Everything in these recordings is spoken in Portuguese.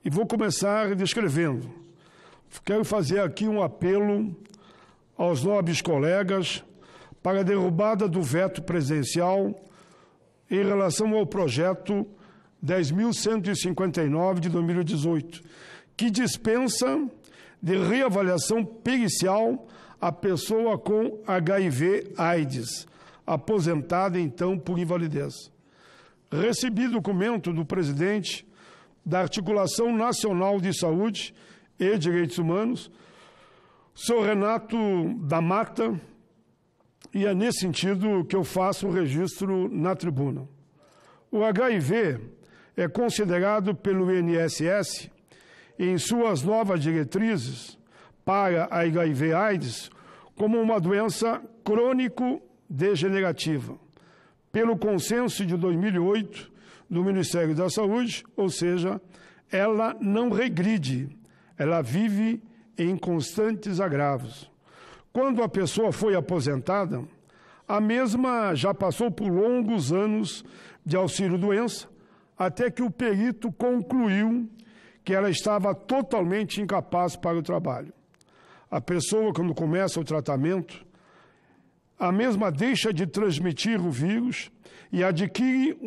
E vou começar descrevendo. Quero fazer aqui um apelo aos nobres colegas para a derrubada do veto presidencial em relação ao projeto 10.159 de 2018, que dispensa de reavaliação pericial a pessoa com HIV/AIDS, aposentada então por invalidez. Recebi documento do presidente da Articulação Nacional de Saúde e Direitos Humanos, senhor Renato da Mata, e é nesse sentido que eu faço o registro na tribuna. O HIV é considerado pelo INSS, em suas novas diretrizes para a HIV/AIDS, como uma doença crônico-degenerativa, pelo consenso de 2008 do Ministério da Saúde, ou seja, ela não regride, ela vive em constantes agravos. Quando a pessoa foi aposentada, a mesma já passou por longos anos de auxílio-doença, até que o perito concluiu que ela estava totalmente incapaz para o trabalho. A pessoa, quando começa o tratamento, a mesma deixa de transmitir o vírus e adquire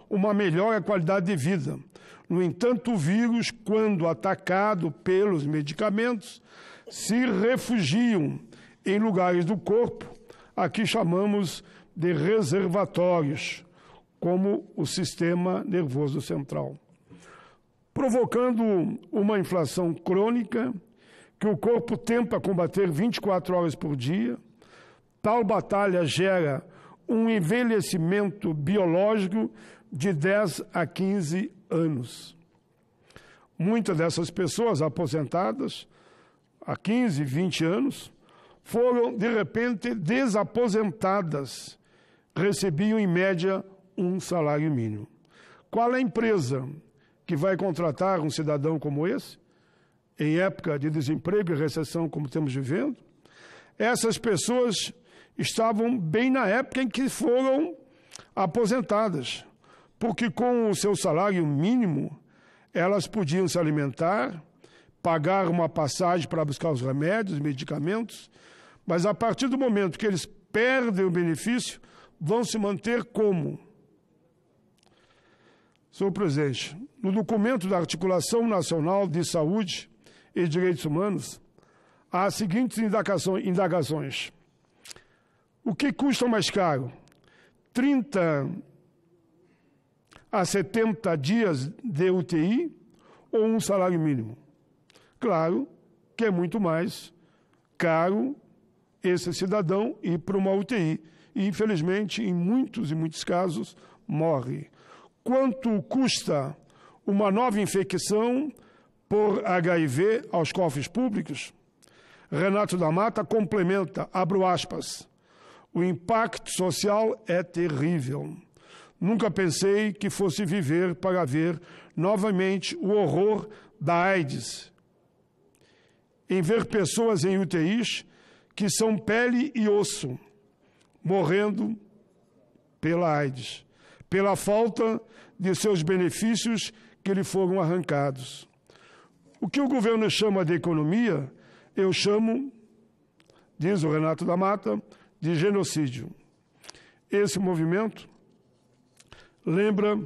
uma melhor qualidade de vida. No entanto, o vírus, quando atacado pelos medicamentos, se refugiam em lugares do corpo, aqui chamamos de reservatórios, como o sistema nervoso central, provocando uma inflação crônica que o corpo tenta combater 24 horas por dia. Tal batalha gera um envelhecimento biológico de 10 a 15 anos. Muitas dessas pessoas aposentadas há 15, 20 anos foram, de repente, desaposentadas. Recebiam, em média, um salário mínimo. Qual é a empresa que vai contratar um cidadão como esse, em época de desemprego e recessão como estamos vivendo? Essas pessoas estavam bem na época em que foram aposentadas, porque com o seu salário mínimo, elas podiam se alimentar, pagar uma passagem para buscar os remédios, medicamentos, mas a partir do momento que eles perdem o benefício, vão se manter como? Senhor presidente, no documento da Articulação Nacional de Saúde e Direitos Humanos, há as seguintes indagações. O que custa mais caro? 30 a 70 dias de UTI ou um salário mínimo? Claro que é muito mais caro esse cidadão ir para uma UTI. E, infelizmente, em muitos casos, morre. Quanto custa uma nova infecção por HIV aos cofres públicos? Renato da Mata complementa, abro aspas, o impacto social é terrível. Nunca pensei que fosse viver para ver novamente o horror da AIDS, em ver pessoas em UTIs que são pele e osso, morrendo pela AIDS, pela falta de seus benefícios que lhe foram arrancados. O que o governo chama de economia, eu chamo, diz o Renato da Mata, de genocídio. Esse movimento lembra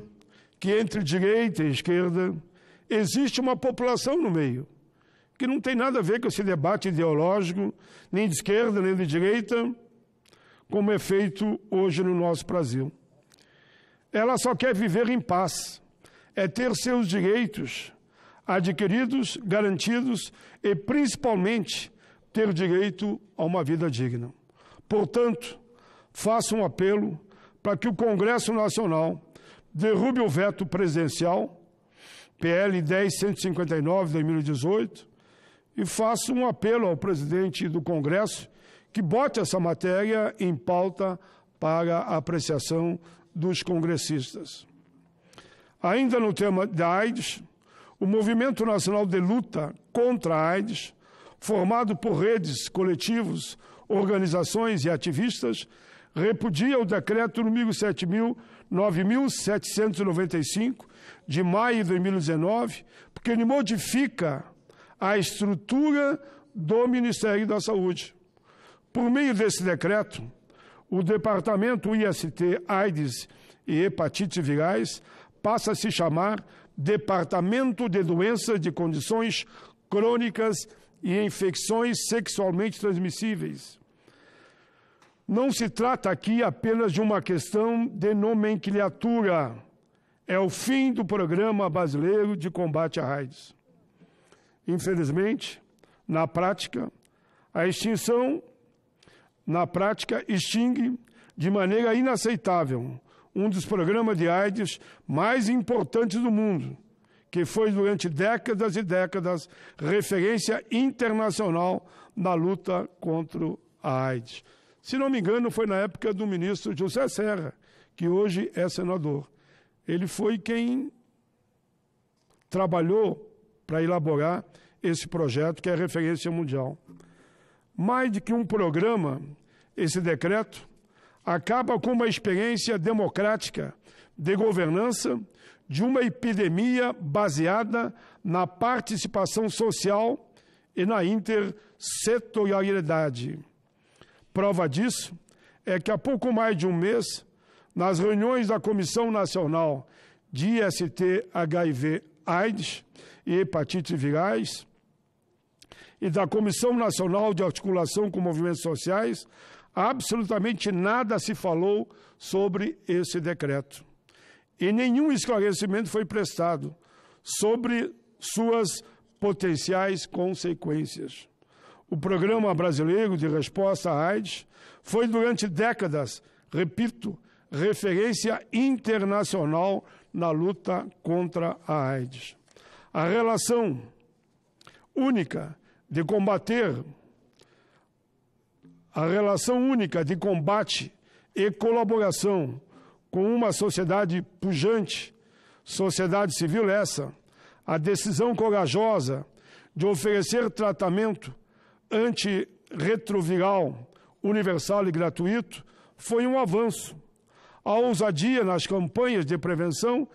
que entre direita e esquerda existe uma população no meio, que não tem nada a ver com esse debate ideológico, nem de esquerda, nem de direita, como é feito hoje no nosso Brasil. Ela só quer viver em paz, é ter seus direitos adquiridos, garantidos e, principalmente, ter direito a uma vida digna. Portanto, faço um apelo para que o Congresso Nacional derrube o veto presidencial, PL 10.159 de 2018, e faço um apelo ao presidente do Congresso que bote essa matéria em pauta para a apreciação dos congressistas. Ainda no tema da AIDS, o Movimento Nacional de Luta contra a AIDS, formado por redes, coletivos, organizações e ativistas, repudia o decreto número 9.795, de maio de 2019, porque ele modifica a estrutura do Ministério da Saúde. Por meio desse decreto, o Departamento IST, AIDS e Hepatite Virais passa a se chamar Departamento de Doenças de Condições Crônicas e Infecções Sexualmente Transmissíveis. Não se trata aqui apenas de uma questão de nomenclatura. É o fim do Programa Brasileiro de Combate à AIDS. Infelizmente, na prática, a extinção, extingue de maneira inaceitável um dos programas de AIDS mais importantes do mundo, que foi durante décadas e décadas referência internacional na luta contra a AIDS. Se não me engano, foi na época do ministro José Serra, que hoje é senador. Ele foi quem trabalhou para elaborar esse projeto, que é referência mundial. Mais do que um programa, esse decreto acaba com uma experiência democrática de governança de uma epidemia baseada na participação social e na intersetorialidade. Prova disso é que há pouco mais de um mês, nas reuniões da Comissão Nacional de IST, HIV, AIDS e Hepatite Virais e da Comissão Nacional de Articulação com Movimentos Sociais, absolutamente nada se falou sobre esse decreto. E nenhum esclarecimento foi prestado sobre suas potenciais consequências. O Programa Brasileiro de Resposta à AIDS foi durante décadas, repito, referência internacional na luta contra a AIDS. A relação única de combate e colaboração com uma sociedade pujante, sociedade civil essa, a decisão corajosa de oferecer tratamento antirretroviral universal e gratuito foi um avanço. A ousadia nas campanhas de prevenção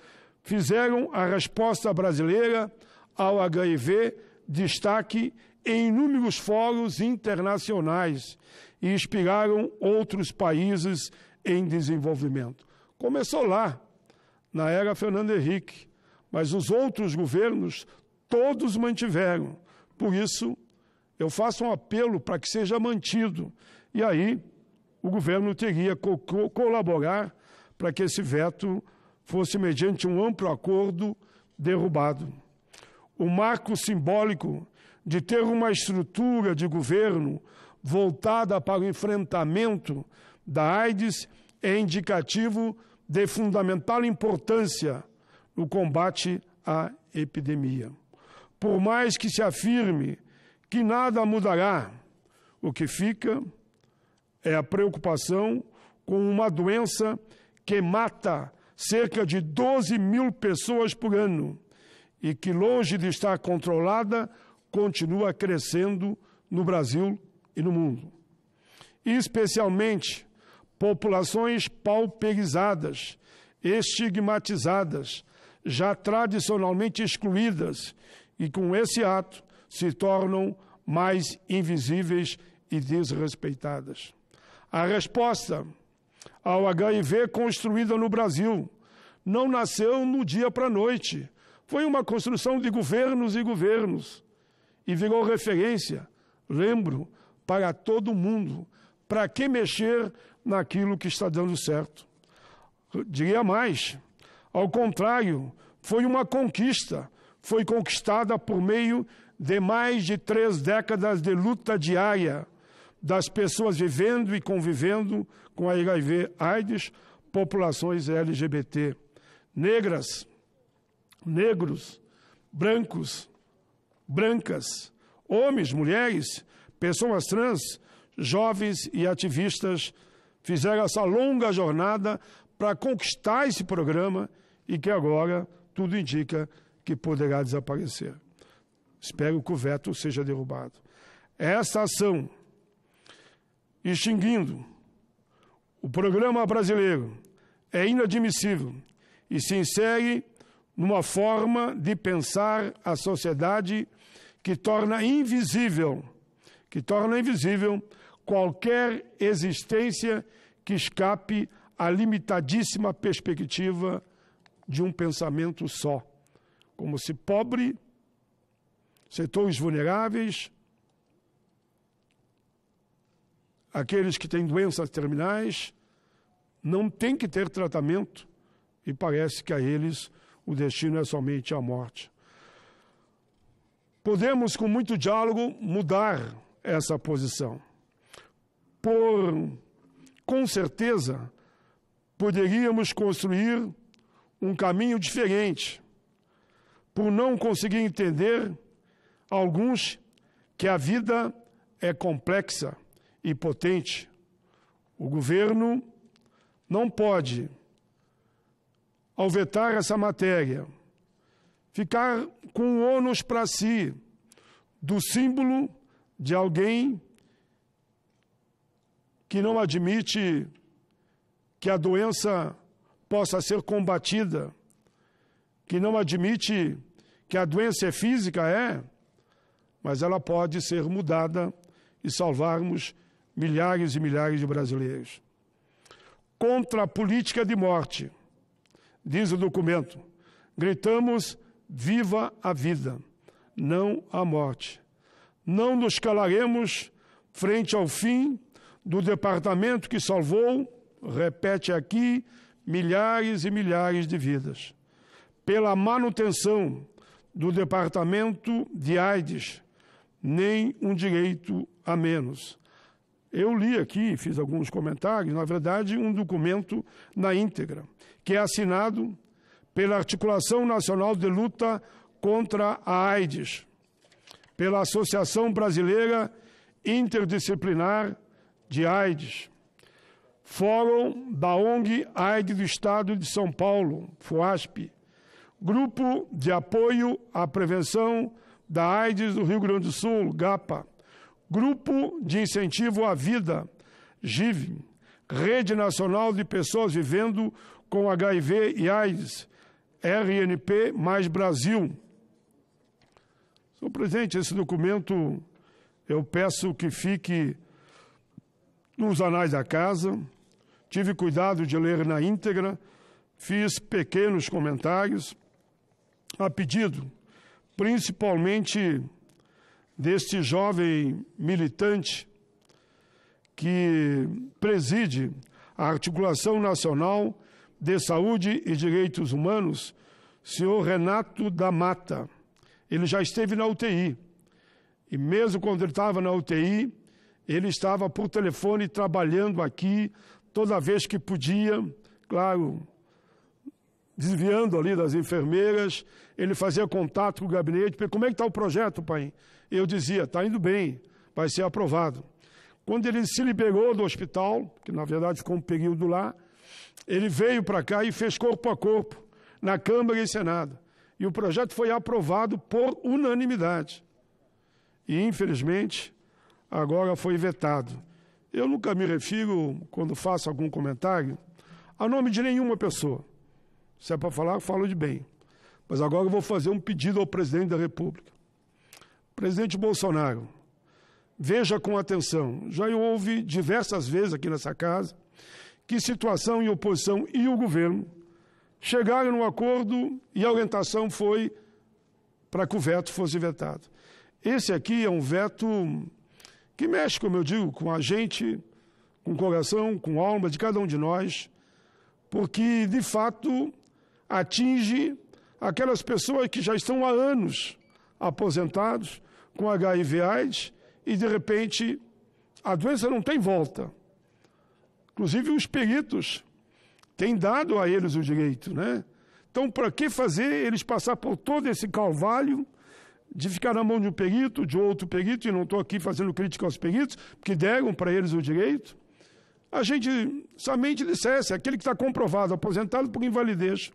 fizeram a resposta brasileira ao HIV destaque em inúmeros fóruns internacionais e inspiraram outros países em desenvolvimento. Começou lá, na era Fernando Henrique, mas os outros governos todos mantiveram. Por isso, eu faço um apelo para que seja mantido. E aí, o governo teria que colaborar para que esse veto fosse, mediante um amplo acordo, derrubado. O marco simbólico de ter uma estrutura de governo voltada para o enfrentamento da AIDS é indicativo de fundamental importância no combate à epidemia. Por mais que se afirme que nada mudará, o que fica é a preocupação com uma doença que mata cerca de 12 mil pessoas por ano e que, longe de estar controlada, continua crescendo no Brasil e no mundo. Especialmente populações pauperizadas, estigmatizadas, já tradicionalmente excluídas e, com esse ato, se tornam mais invisíveis e desrespeitadas. A resposta ao HIV construída no Brasil não nasceu no dia para a noite. Foi uma construção de governos e governos e virou referência, lembro, para todo mundo. Para que mexer naquilo que está dando certo? Diria mais, ao contrário, foi uma conquista. Foi conquistada por meio de mais de 3 décadas de luta diária das pessoas vivendo e convivendo com a HIV/AIDS, populações LGBT, negras, negros, brancos, brancas, homens, mulheres, pessoas trans, jovens e ativistas fizeram essa longa jornada para conquistar esse programa e que agora tudo indica que poderá desaparecer. Espero que o veto seja derrubado. Essa ação, extinguindo o programa brasileiro, é inadmissível e se insere numa forma de pensar a sociedade que torna invisível qualquer existência que escape à limitadíssima perspectiva de um pensamento só, como se pobre, setores vulneráveis, aqueles que têm doenças terminais, não têm que ter tratamento e parece que a eles o destino é somente a morte. Podemos, com muito diálogo, mudar essa posição. Com certeza, poderíamos construir um caminho diferente, por não conseguir entender alguns que a vida é complexa e potente. O governo não pode, ao vetar essa matéria, ficar com o ônus para si do símbolo de alguém que não admite que a doença possa ser combatida, que não admite que a doença é física, mas ela pode ser mudada e salvarmos milhares e milhares de brasileiros. Contra a política de morte, diz o documento, gritamos: viva a vida, não a morte. Não nos calaremos frente ao fim do departamento que salvou, repete aqui, milhares e milhares de vidas. Pela manutenção do departamento de AIDS, nem um direito a menos. Eu li aqui, fiz alguns comentários, na verdade, um documento na íntegra, que é assinado pela Articulação Nacional de Luta contra a AIDS, pela Associação Brasileira Interdisciplinar de AIDS, Fórum da ONG AIDS do Estado de São Paulo, FOASP, Grupo de Apoio à Prevenção da AIDS do Rio Grande do Sul, GAPA, Grupo de Incentivo à Vida, GIV, Rede Nacional de Pessoas Vivendo com HIV e AIDS, RNP mais Brasil. Senhor presidente, esse documento eu peço que fique nos anais da casa. Tive cuidado de ler na íntegra, fiz pequenos comentários, a pedido, principalmente deste jovem militante que preside a Articulação Nacional de Saúde e Direitos Humanos, senhor Renato da Mata. Ele já esteve na UTI, e mesmo quando ele estava na UTI, ele estava por telefone trabalhando aqui, toda vez que podia, claro, desviando ali das enfermeiras, ele fazia contato com o gabinete, porque como é que está o projeto, pai? Eu dizia, está indo bem, vai ser aprovado. Quando ele se liberou do hospital, que na verdade ficou um período lá, ele veio para cá e fez corpo a corpo, na Câmara e Senado. E o projeto foi aprovado por unanimidade. E, infelizmente, agora foi vetado. Eu nunca me refiro, quando faço algum comentário, a nome de nenhuma pessoa. Se é para falar, eu falo de bem. Mas agora eu vou fazer um pedido ao presidente da República. Presidente Bolsonaro, veja com atenção, já houve diversas vezes aqui nessa casa que situação e oposição e o governo chegaram num acordo e a orientação foi para que o veto fosse vetado. Esse aqui é um veto que mexe, como eu digo, com a gente, com o coração, com a alma de cada um de nós, porque, de fato, atinge aquelas pessoas que já estão há anos aposentados com HIV/AIDS e, de repente, a doença não tem volta. Inclusive, os peritos têm dado a eles o direito, né? Então, para que fazer eles passar por todo esse calvário de ficar na mão de um perito, de outro perito, e não estou aqui fazendo crítica aos peritos, porque deram para eles o direito? A gente somente dissesse, aquele que está comprovado, aposentado por invalidez,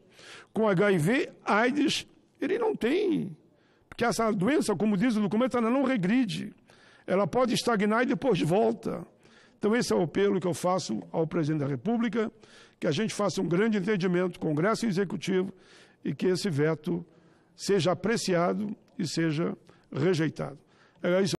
com HIV, AIDS, ele não tem. Porque essa doença, como diz o documento, ela não regride. Ela pode estagnar e depois volta. Então esse é o apelo que eu faço ao presidente da República, que a gente faça um grande entendimento, Congresso e Executivo, e que esse veto seja apreciado e seja rejeitado. Era isso.